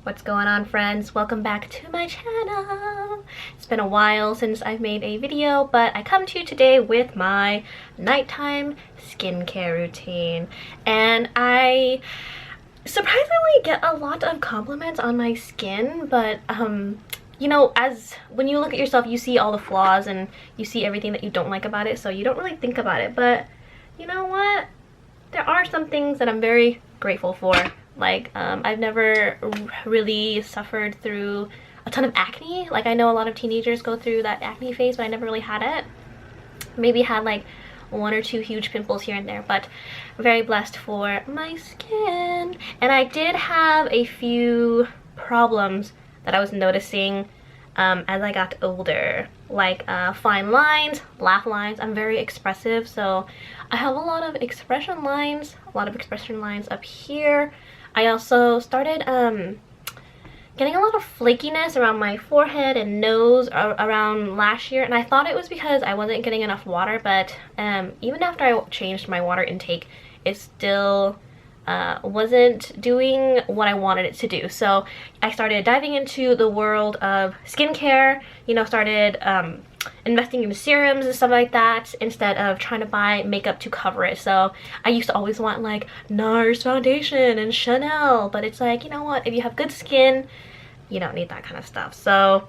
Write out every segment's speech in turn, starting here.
What's going on, friends? Welcome back to my channel. It's been a while since I've made a video, but I come to you today with my nighttime skincare routine. And I surprisingly get a lot of compliments on my skin, but you know, as when you look at yourself, you see all the flaws and you see everything that you don't like about it, so you don't really think about it. But you know what? There are some things that I'm very grateful for. Like, I've never really suffered through a ton of acne. Like, I know a lot of teenagers go through that acne phase, but I never really had it. Maybe had like 1 or 2 huge pimples here and there, but I'm very blessed for my skin. And I did have a few problems that I was noticing as I got older, like fine lines, laugh lines. I'm very expressive, so I have a lot of expression lines up here. I also started getting a lot of flakiness around my forehead and nose around last year, and I thought it was because I wasn't getting enough water, but even after I changed my water intake, it still wasn't doing what I wanted it to do. So I started diving into the world of skincare, you know, started investing in serums and stuff like that instead of trying to buy makeup to cover it. So I used to always want like NARS foundation and Chanel, but it's like, you know what, if you have good skin, you don't need that kind of stuff. So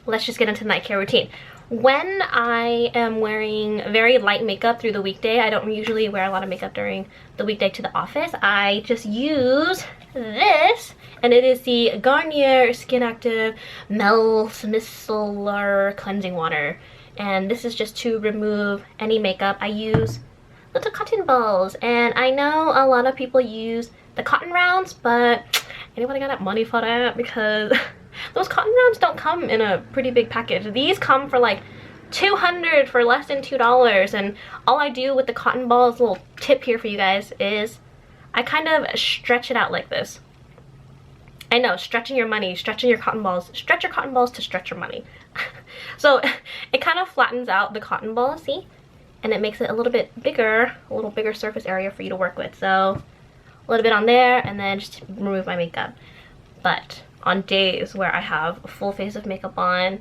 let's just get into the night care routine. When I am wearing very light makeup through the weekday, I don't usually wear a lot of makeup during the weekday to the office. I just use this, and it is the Garnier Skin Active Micellar Cleansing Water. And this is just to remove any makeup. I use little cotton balls, and I know a lot of people use the cotton rounds, but anybody got that money for that? Because those cotton rounds don't come in a pretty big package. These come for like $200 for less than $2. And all I do with the cotton balls, little tip here for you guys, is I kind of stretch it out like this. I know, stretching your money, stretching your cotton balls. Stretch your cotton balls to stretch your money. So it kind of flattens out the cotton ball, see? And it makes it a little bigger surface area for you to work with. So a little bit on there, and then just remove my makeup. But on days where I have a full face of makeup on,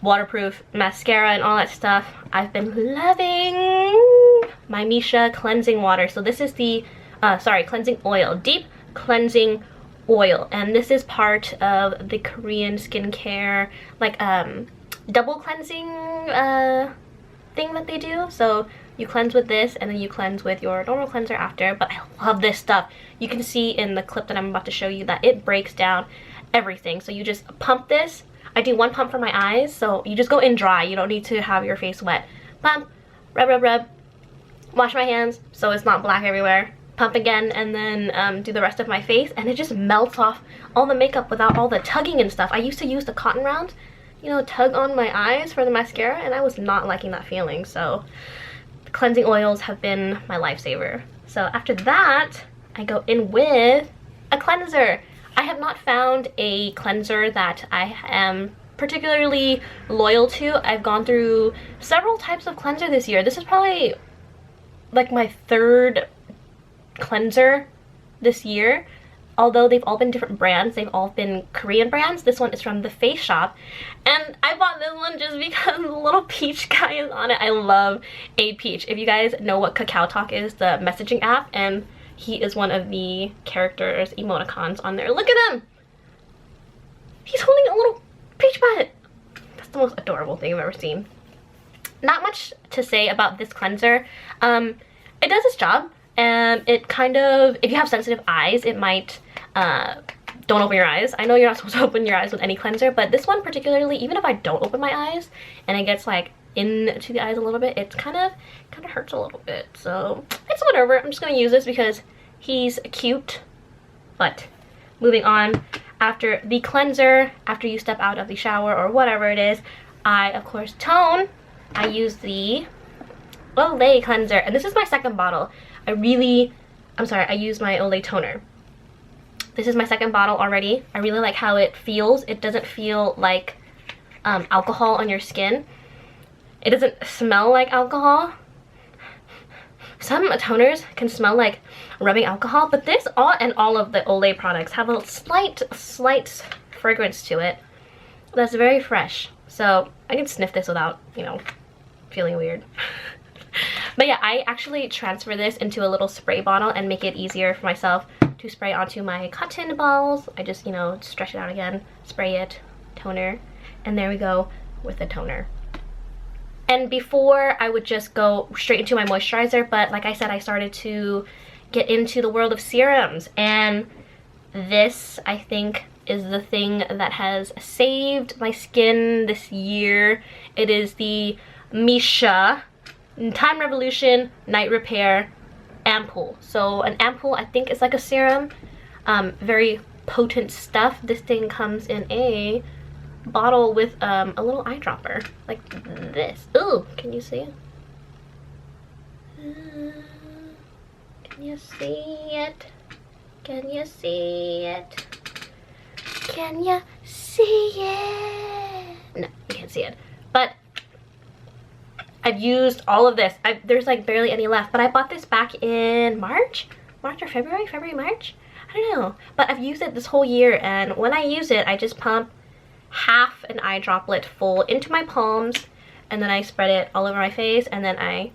waterproof mascara and all that stuff, I've been loving my MISSHA cleansing water. So this is the cleansing oil, deep cleansing oil, and this is part of the Korean skincare like double cleansing thing that they do. So you cleanse with this and then you cleanse with your normal cleanser after. But I love this stuff. You can see in the clip that I'm about to show you that it breaks down everything. So you just pump this. I do 1 pump for my eyes, so you just go in dry. You don't need to have your face wet. Pump, rub, wash my hands so it's not black everywhere. Pump again, and then do the rest of my face, and it just melts off all the makeup without all the tugging and stuff. I used to use the cotton rounds, you know, tug on my eyes for the mascara, and I was not liking that feeling. So the cleansing oils have been my lifesaver. So after that, I go in with a cleanser. I have not found a cleanser that I am particularly loyal to. I've gone through several types of cleanser this year. This is probably like my 3rd cleanser this year. Although they've all been different brands, they've all been Korean brands. This one is from the Face Shop, and I bought this one just because the little peach guy is on it. I love a peach. If you guys know what Kakao Talk is, the messaging app, and he is one of the characters, emoticons on there. Look at him! He's holding a little peach butt. That's the most adorable thing I've ever seen. Not much to say about this cleanser. It does its job, and it kind of, if you have sensitive eyes, it might, don't open your eyes. I know you're not supposed to open your eyes with any cleanser, but this one particularly, even if I don't open my eyes and it gets like into the eyes a little bit, it's kind of hurts a little bit. So it's whatever. I'm just gonna use this because he's cute. But moving on, after the cleanser, after you step out of the shower or whatever it is, I of course tone. I use the Olay cleanser, and this is my 2nd bottle. I use my Olay toner. This is my 2nd bottle already. I really like how it feels. It doesn't feel like alcohol on your skin. It doesn't smell like alcohol. some toners can smell like rubbing alcohol, but this all of the Olay products have a slight fragrance to it that's very fresh. So I can sniff this without, you know, feeling weird. But yeah, I actually transfer this into a little spray bottle and make it easier for myself to spray onto my cotton balls. I just, you know, stretch it out again, spray it, toner, and there we go with the toner. And before, I would just go straight into my moisturizer, but like I said, I started to get into the world of serums, and this, I think, is the thing that has saved my skin this year. It is the MISSHA Time Revolution Night Repair Ampoule. So an ampoule, I think, is like a serum, very potent stuff. This thing comes in a bottle with a little eyedropper like this. Ooh, can you see it? Can you see it? Can you see it? Can you see it? No, you can't see it. But I've used all of this. There's like barely any left, but I bought this back in March or February, March? I don't know. But I've used it this whole year, and when I use it, I just pump half an eye droplet full into my palms, and then I spread it all over my face, and then I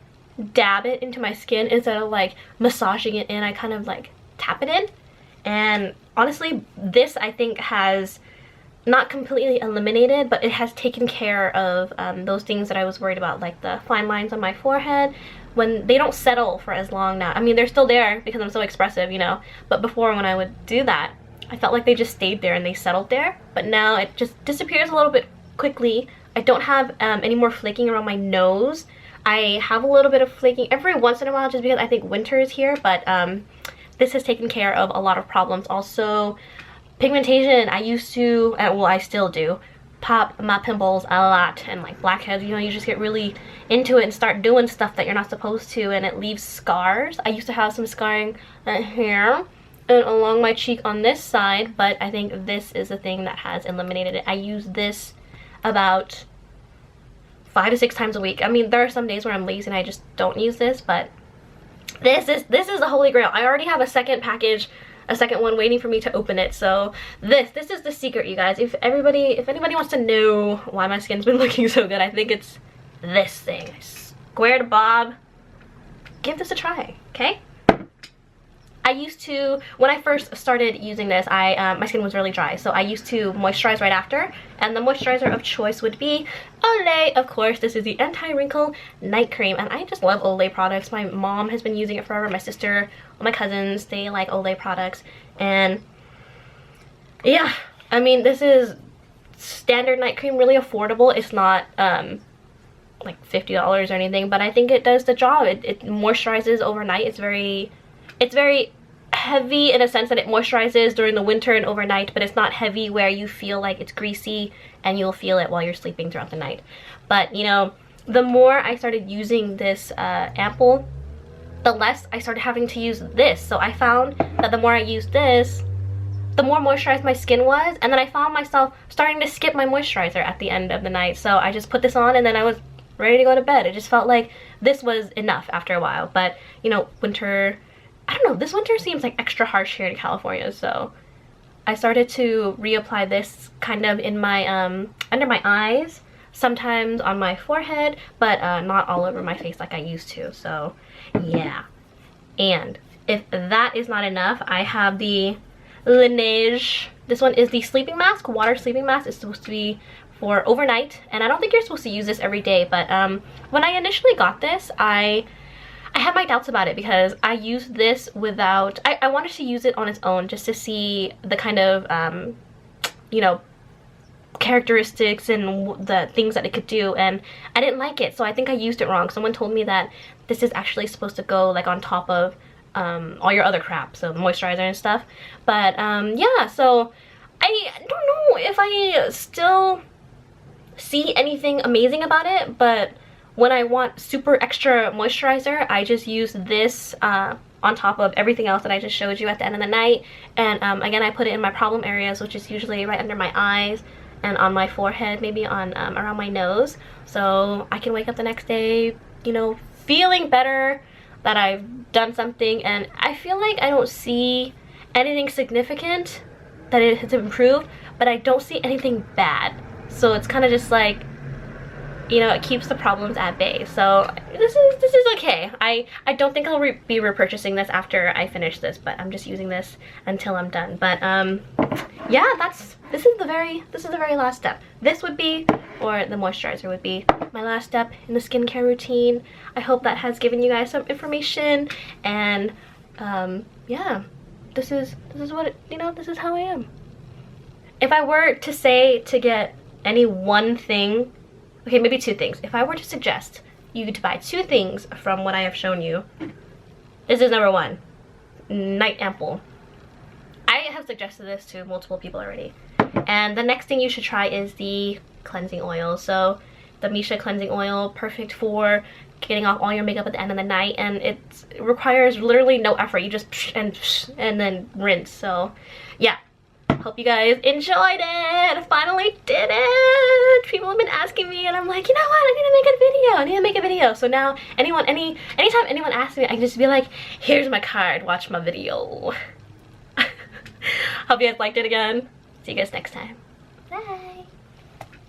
dab it into my skin instead of like massaging it in. I kind of like tap it in. And honestly, this I think has not completely eliminated, but it has taken care of those things that I was worried about, like the fine lines on my forehead. When they don't settle for as long now. I mean, they're still there because I'm so expressive, you know, but before, when I would do that, I felt like they just stayed there and they settled there, but now it just disappears a little bit quickly. I don't have any more flaking around my nose. I have a little bit of flaking every once in a while just because I think winter is here, but this has taken care of a lot of problems. Also, pigmentation. I used to, well, I still do, pop my pimples a lot, and like blackheads, you know, you just get really into it and start doing stuff that you're not supposed to, and it leaves scars. I used to have some scarring here and along my cheek on this side, but I think this is the thing that has eliminated it. I use this about 5 to 6 times a week. I mean, there are some days where I'm lazy and I just don't use this, but this is the holy grail. I already have a second package, a second one waiting for me to open it. So this is the secret, you guys. If anybody wants to know why my skin's been looking so good, I think it's this thing. I swear to Bob, give this a try, okay? I used to, when I first started using this, my skin was really dry, so I used to moisturize right after, and the moisturizer of choice would be Olay. Of course, this is the anti-wrinkle night cream, and I just love Olay products. My mom has been using it forever, my sister, all my cousins, they like Olay products, and yeah, I mean, this is standard night cream, really affordable. It's not like $50 or anything, but I think it does the job. It moisturizes overnight. It's very heavy in a sense that it moisturizes during the winter and overnight, but it's not heavy where you feel like it's greasy and you'll feel it while you're sleeping throughout the night. But you know, the more I started using this Ampoule, the less I started having to use this. So I found that the more I used this, the more moisturized my skin was, and then I found myself starting to skip my moisturizer at the end of the night. So I just put this on and then I was ready to go to bed. It just felt like this was enough after a while. But you know, winter, I don't know, this winter seems like extra harsh here in California, so I started to reapply this kind of in my under my eyes, sometimes on my forehead, but not all over my face like I used to. So yeah. And if that is not enough, I have the Laneige. This one is the sleeping mask, water sleeping mask. It's supposed to be for overnight, and I don't think you're supposed to use this every day, but when I initially got this, I had my doubts about it because I used this without, I wanted to use it on its own just to see the kind of, you know, characteristics and the things that it could do, and I didn't like it, so I think I used it wrong. Someone told me that this is actually supposed to go like on top of all your other crap, so the moisturizer and stuff. But yeah, so I don't know if I still see anything amazing about it, but when I want super extra moisturizer, I just use this on top of everything else that I just showed you at the end of the night. And again, I put it in my problem areas, which is usually right under my eyes and on my forehead, maybe on around my nose, so I can wake up the next day, you know, feeling better, that I've done something and I feel like I don't see anything significant that it has improved, but I don't see anything bad. So it's kind of just like, you know, it keeps the problems at bay. So this is okay. I don't think I'll be repurchasing this after I finish this, but I'm just using this until I'm done. But yeah, this is the very last step. This would be, or the moisturizer would be, my last step in the skincare routine. I hope that has given you guys some information, and yeah, this is what you know, this is how I am. If I were to say to get any one thing, okay, maybe two things. If I were to suggest you to buy two things from what I have shown you, this is number one, night ampoule. I have suggested this to multiple people already. And the next thing you should try is the cleansing oil. So the MISSHA cleansing oil, perfect for getting off all your makeup at the end of the night, and it requires literally no effort. You just and then rinse. So yeah. Hope you guys enjoyed it. I finally did it. People have been asking me, and I'm like, you know what? I need to make a video. So now anytime anyone asks me, I can just be like, here's my card. Watch my video. Hope you guys liked it again. See you guys next time.